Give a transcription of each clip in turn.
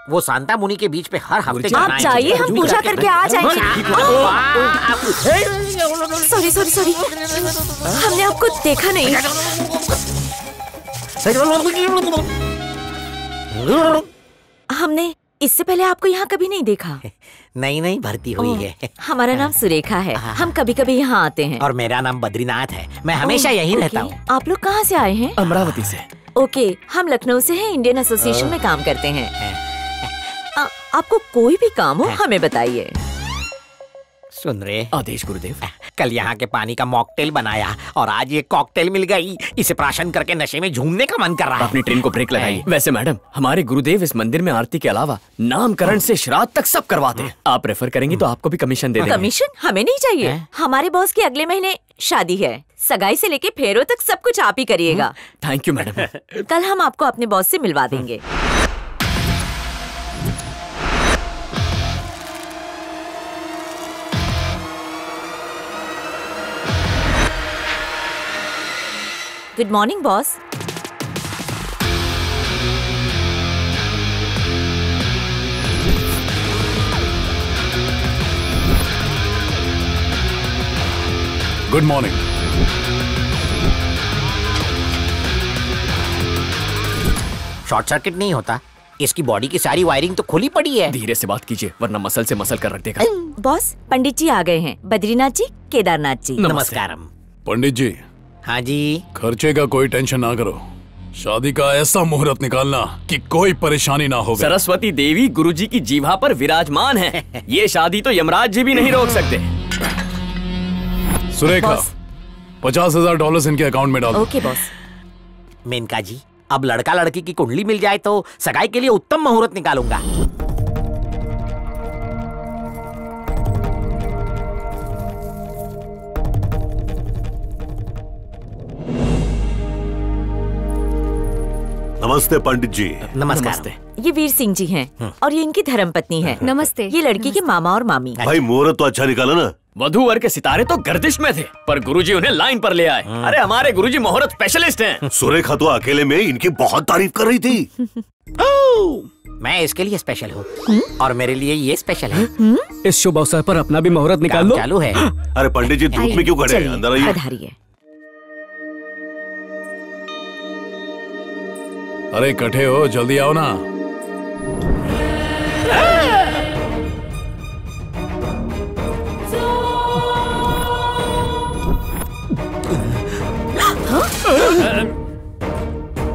वो सांता मुनि के बीच पे हर हफ्ते आप चाहिए, हम पूजा करके आ जाएंगे। सॉरी सॉरी सॉरी, हमने आपको देखा नहीं। हमने इससे पहले आपको यहाँ कभी नहीं देखा। नहीं भर्ती हुई है। हमारा नाम सुरेखा है, हम कभी कभी यहाँ आते हैं। और मेरा नाम बद्रीनाथ है, मैं हमेशा यहीं रहता हूँ। आप लोग कहाँ से आए हैं? अमरावती से। ओके, हम लखनऊ से हैं, इंडियन एसोसिएशन में काम करते हैं। आपको कोई भी काम हो हमें बताइए। सुन रे, आदेश गुरुदेव। कल यहाँ के पानी का मॉकटेल बनाया और आज ये कॉकटेल मिल गई। इसे प्राशन करके नशे में झूमने का मन कर रहा है। अपनी ट्रेन को ब्रेक लगाइए। वैसे मैडम, हमारे गुरुदेव इस मंदिर में आरती के अलावा नामकरण से श्राद्ध तक सब करवाते हैं। आप रेफर करेंगे तो आपको भी कमीशन दे देंगे। कमीशन हमें नहीं चाहिए। हमारे बॉस की अगले महीने शादी है, सगाई से लेके फेरों तक सब कुछ आप ही करिएगा। Thank you madam. कल हम आपको अपने बॉस से मिलवा देंगे। Good morning boss. Good morning. Short circuit नहीं होता, इसकी बॉडी की सारी वायरिंग तो खुली पड़ी है। धीरे से बात कीजिए वरना मसल से मसल कर रख देगा। बॉस, पंडित जी आ गए हैं, बद्रीनाथ जी, केदारनाथ जी। नमस्कारम। पंडित जी। हाँ जी। खर्चे का कोई टेंशन ना करो, शादी का ऐसा मुहूर्त निकालना कि कोई परेशानी ना हो। सरस्वती देवी गुरुजी की जीभा पर विराजमान है। ये शादी तो यमराज जी भी नहीं रोक सकते। सुरेखा, $50,000 इनके अकाउंट में डालो। Okay boss. मेनका जी, अब लड़का लड़की की कुंडली मिल जाए तो सगाई के लिए उत्तम मुहूर्त निकालूंगा। नमस्ते पंडित जी। नमस्कार। ये वीर सिंह जी हैं और ये इनकी धर्मपत्नी है। नमस्ते। ये लड़की के मामा और मामी। भाई मुहूर्त तो अच्छा निकाला ना। वधू वर के सितारे तो गर्दिश में थे, पर गुरुजी उन्हें लाइन पर ले आए। अरे हमारे गुरुजी मुहूर्त स्पेशलिस्ट हैं। सुरेखा तो अकेले में इनकी बहुत तारीफ कर रही थी। मैं इसके लिए स्पेशल हूँ और मेरे लिए ये स्पेशल है। इस शुभ अवसर पर अपना भी मुहूर्त निकाल लो। चालू है। अरे पंडित जी धूप में क्यों खड़े हैं? अंदर आइए। पधारिए। अरे इकट्ठे हो, जल्दी आओ ना।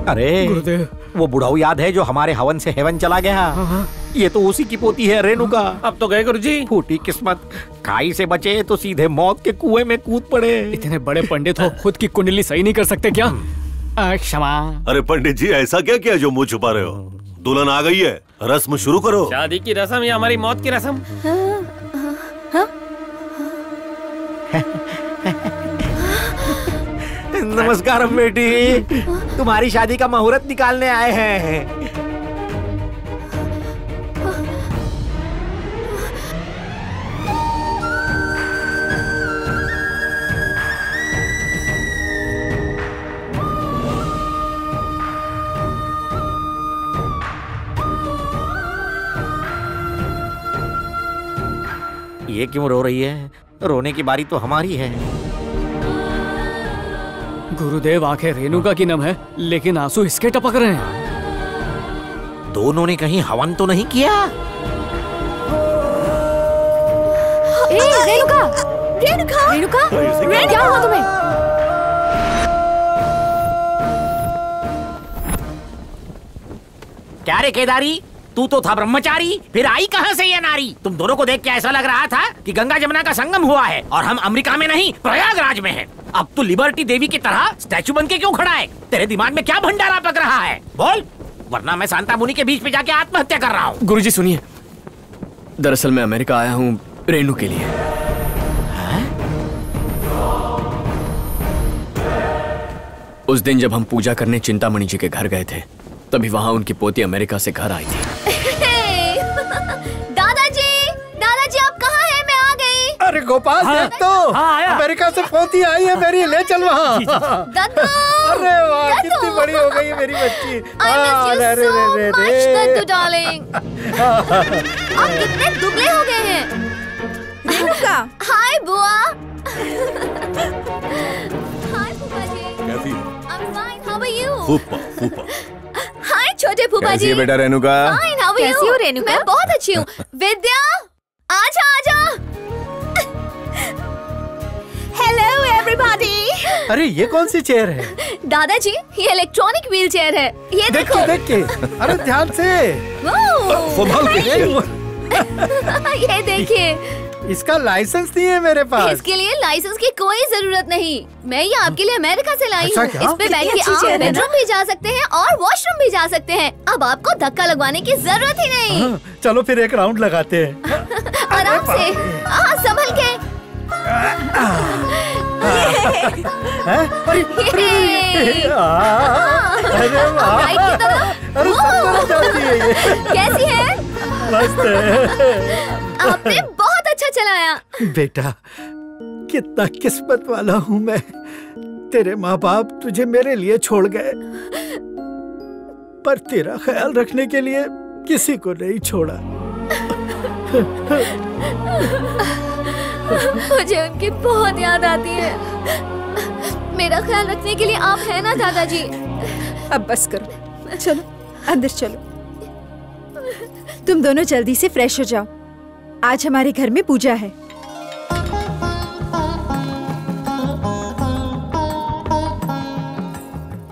अरे गुरुदेव, वो बुढ़ाऊ याद है जो हमारे हवन से हेवन चला गया? ये तो उसी की पोती है रेणुका। अब तो गए गुरुजी। फूटी किस्मत, खाई से बचे तो सीधे मौत के कुएं में कूद पड़े। इतने बड़े पंडित हो, खुद की कुंडली सही नहीं कर सकते क्या? क्षमा। अरे पंडित जी ऐसा क्या किया जो मुंह छुपा रहे हो? दुल्हन आ गई है, रस्म शुरू करो। शादी की रस्म या हमारी मौत की रस्म? नमस्कार बेटी, तुम्हारी शादी का मुहूर्त निकालने आए हैं। ये क्यों रो रही है? रोने की बारी तो हमारी है। गुरुदेव, आंखें रेणुका की नम है, लेकिन आंसू इसके टपक रहे हैं। दोनों ने कहीं हवन तो नहीं किया? रेणुका, रेणुका, रेणुका, क्या हुआ तुम्हें? क्या रे केदारी, तू तो था ब्रह्मचारी, फिर आई कहां से ये नारी? तुम दोनों को देख के ऐसा लग रहा था कि गंगा जमुना का संगम हुआ है और हम अमेरिका में नहीं प्रयागराज में हैं। अब तू लिबर्टी देवी की तरह स्टैचू बन के क्यों खड़ा है? तेरे दिमाग में क्या भंडारा पक रहा है? बोल, वरना मैं सांता मुनि के बीच में जाके आत्महत्या कर रहा हूँ। गुरुजी सुनिए, दरअसल मैं अमेरिका आया हूँ रेणु के लिए। उस दिन जब हम पूजा करने चिंतामणि जी के घर गए थे, तभी वहाँ उनकी पोती अमेरिका से घर आई थी। दादाजी, दादाजी आप कहाँ हैं? मैं आ गई। अरे गोपाल देख तो, अमेरिका से पोती आई है मेरी, ले चल वहाँ। अरे वाह कितनी बड़ी हो गई है मेरी बच्ची। आप कितने दुबले हो गए हैं। रेणुका। हाय बुआ। हाय फूफा जी। कैसी हो? I'm fine. How are you? फूफा। हाय छोटे फूफा जी। बेटा Renuka? Fine. How are you? कैसी हो रेणुका? मैं बहुत अच्छी हूँ। विद्या आजा आजा। Hello everybody. अरे ये कौन सी चेयर है? दादाजी ये इलेक्ट्रॉनिक व्हील चेयर है, ये देखो। देख के। अरे ध्यान से। ये देखिए। इसका लाइसेंस नहीं है मेरे पास। इसके लिए लाइसेंस की कोई जरूरत नहीं। मैं ये आपके लिए अमेरिका से लाई हूँ। इस पे बैठ के आप बेडरूम भी जा सकते हैं और वॉशरूम भी जा सकते हैं। अब आपको धक्का लगवाने की जरूरत ही नहीं। चलो फिर एक राउंड लगाते हैं। आराम से, संभल के। अरे वाह, कैसी है? मस्त है। आपने बहुत अच्छा चलाया। बेटा कितना किस्मत वाला हूँ मैं, तेरे माँ बाप तुझे मेरे लिए छोड़ गए, पर तेरा ख्याल रखने के लिए किसी को नहीं छोड़ा। मुझे उनकी बहुत याद आती है। मेरा ख्याल रखने के लिए आप हैं ना दादाजी। अब बस करो, चलो अंदर चलो। तुम दोनों जल्दी से फ्रेश हो जाओ, आज हमारे घर में पूजा है।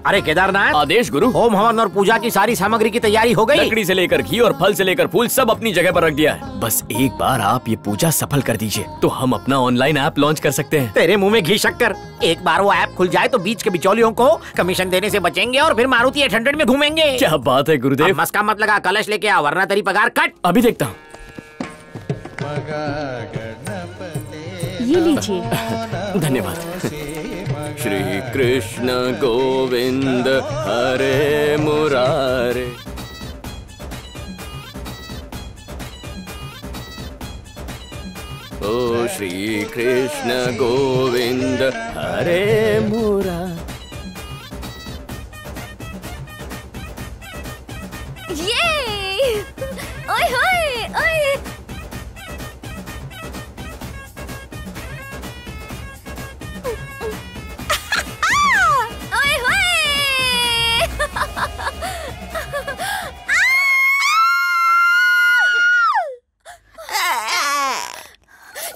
अरे केदारनाथ। आदेश गुरु। होम हवन और पूजा की सारी सामग्री की तैयारी हो गई। लकड़ी से लेकर घी और फल से लेकर फूल सब अपनी जगह पर रख दिया है। बस एक बार आप ये पूजा सफल कर दीजिए तो हम अपना ऑनलाइन ऐप लॉन्च कर सकते हैं। तेरे मुंह में घी शक्कर। एक बार वो ऐप खुल जाए तो बीच के बिचौलियों को कमीशन देने से बचेंगे और फिर मारुति 800 में घूमेंगे। क्या बात है गुरुदेव। मस्का मत लगा, कलश लेके आ वरना तेरी पगार कट। अभी देखता हूँ। ये लीजिए। धन्यवाद। श्री कृष्ण गोविंद हरे मुरारे। ओ श्री कृष्ण गोविंद हरे मुरारे। ये ओए होए ओए।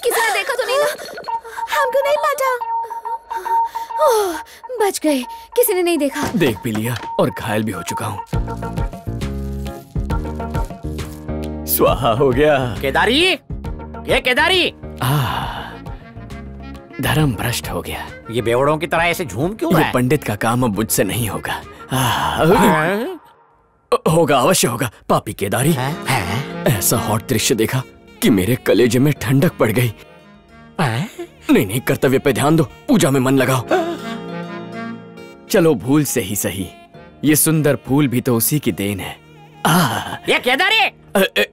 किसी ने देखा तो नहीं ना? हमको नहीं पता। ओह, बच गए, किसी ने नहीं देखा। देख भी लिया और घायल भी हो चुका हूँ। स्वाहा हो गया। केदारी, ये केदारी। धर्म भ्रष्ट हो गया। ये बेवड़ों की तरह ऐसे झूम क्यों रहा है? ये पंडित का काम अब मुझसे नहीं होगा। होगा, अवश्य होगा। पापी केदारी, ऐसा हॉट दृश्य देखा कि मेरे कलेजे में ठंडक पड़ गई। नहीं नहीं, कर्तव्य पे ध्यान दो, पूजा में मन लगाओ। चलो भूल से ही सही, ये सुंदर फूल भी तो उसी की देन है। ये केदारी।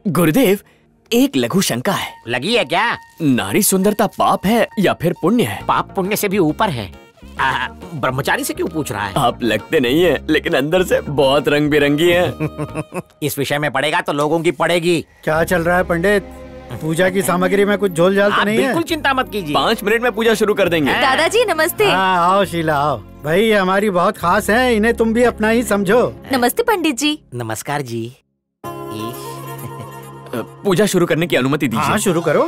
गुरुदेव, एक लघु शंका है। लगी है क्या? नारी सुंदरता पाप है या फिर पुण्य है? पाप पुण्य से भी ऊपर है। ब्रह्मचारी से क्यों पूछ रहा है? आप लगते नहीं है, लेकिन अंदर से बहुत रंग बिरंगी हैं। इस विषय में पढ़ेगा तो लोगों की पड़ेगी। क्या चल रहा है पंडित? पूजा की सामग्री में कुछ झोल झाल तो नहीं है? बिल्कुल चिंता मत कीजिए, 5 मिनट में पूजा शुरू कर देंगे। दादाजी नमस्ते। आओ शीला आओ। भाई ये हमारी बहुत खास है, इन्हें तुम भी अपना ही समझो। नमस्ते पंडित जी। नमस्कार जी। पूजा शुरू करने की अनुमति दीजिए। हाँ शुरू करो।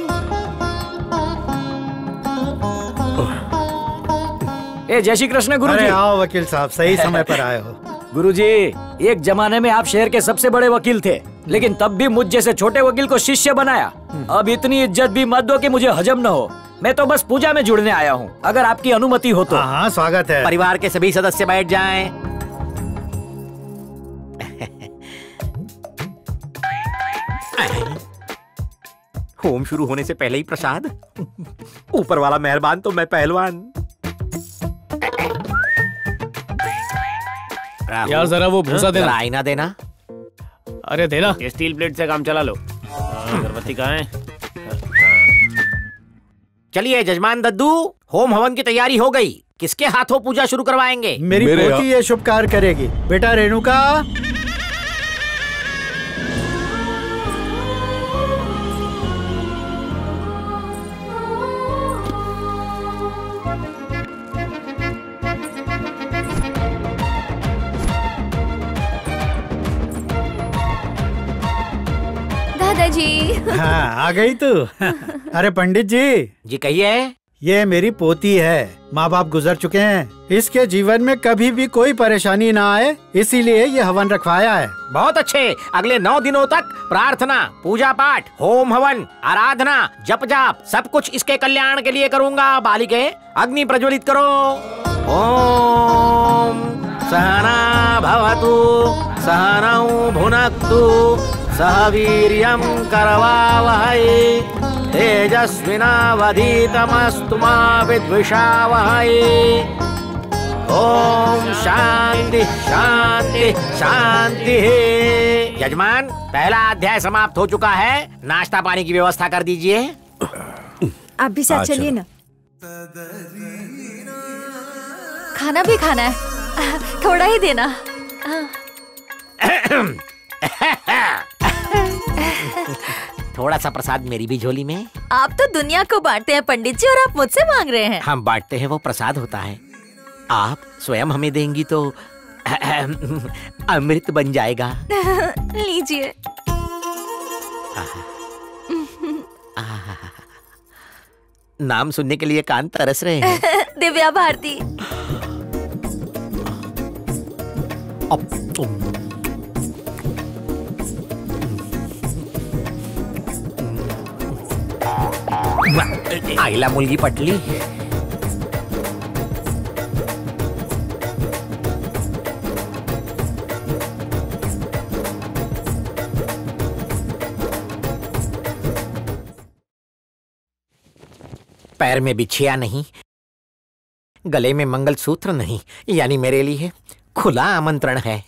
जय श्री कृष्ण गुरुजी। अरे आओ वकील साहब, सही समय पर आए हो। गुरुजी, एक जमाने में आप शहर के सबसे बड़े वकील थे, लेकिन तब भी मुझ जैसे छोटे वकील को शिष्य बनाया। अब इतनी इज्जत भी मत दो कि मुझे हजम न हो। मैं तो बस पूजा में जुड़ने आया हूँ, अगर आपकी अनुमति हो तो। हाँ स्वागत है। परिवार के सभी सदस्य बैठ जाएं। होम शुरू होने से पहले ही प्रसाद। ऊपर वाला मेहरबान तो मैं पहलवान। यार जरा वो भूसा देना। आईना देना। अरे देना। स्टील प्लेट से काम चला लो। अगरबत्ती कहाँ है? चलिए जजमान दद्दू, होम हवन की तैयारी हो गई। किसके हाथों पूजा शुरू करवाएंगे? मेरी पोती ये शुभ कार्य करेगी। बेटा रेणुका, दादाजी। हाँ आ गई तू। अरे पंडित जी कहिए। ये मेरी पोती है, माँ बाप गुजर चुके हैं, इसके जीवन में कभी भी कोई परेशानी ना आए, इसीलिए ये हवन रखवाया है। बहुत अच्छे। अगले 9 दिनों तक प्रार्थना, पूजा पाठ, होम हवन, आराधना, जप जाप सब कुछ इसके कल्याण के लिए करूँगा। बालिके अग्नि प्रज्वलित करो। ओम सहना भवतु सहनौ भुनक्तु सह वीर्यं करवावहै तेजस्विनावधीतमस्तु मा विद्विषावहै। ओम शांति शांति शांति। यजमान, पहला अध्याय समाप्त हो चुका है। नाश्ता पानी की व्यवस्था कर दीजिए। आप भी साथ चलिए ना। खाना भी खाना है, थोड़ा ही देना। थोड़ा सा प्रसाद मेरी भी झोली में। आप तो दुनिया को बांटते हैं पंडित जी, और आप मुझसे मांग रहे हैं। हम बांटते हैं, वो प्रसाद होता है। आप स्वयं हमें देंगी तो अमृत बन जाएगा। लीजिए। नाम सुनने के लिए कान तरस रहे हैं। दिव्या भारती। आईला मुलगी पटली। पैर में बिछिया नहीं, गले में मंगलसूत्र नहीं, यानी मेरे लिए खुला आमंत्रण है।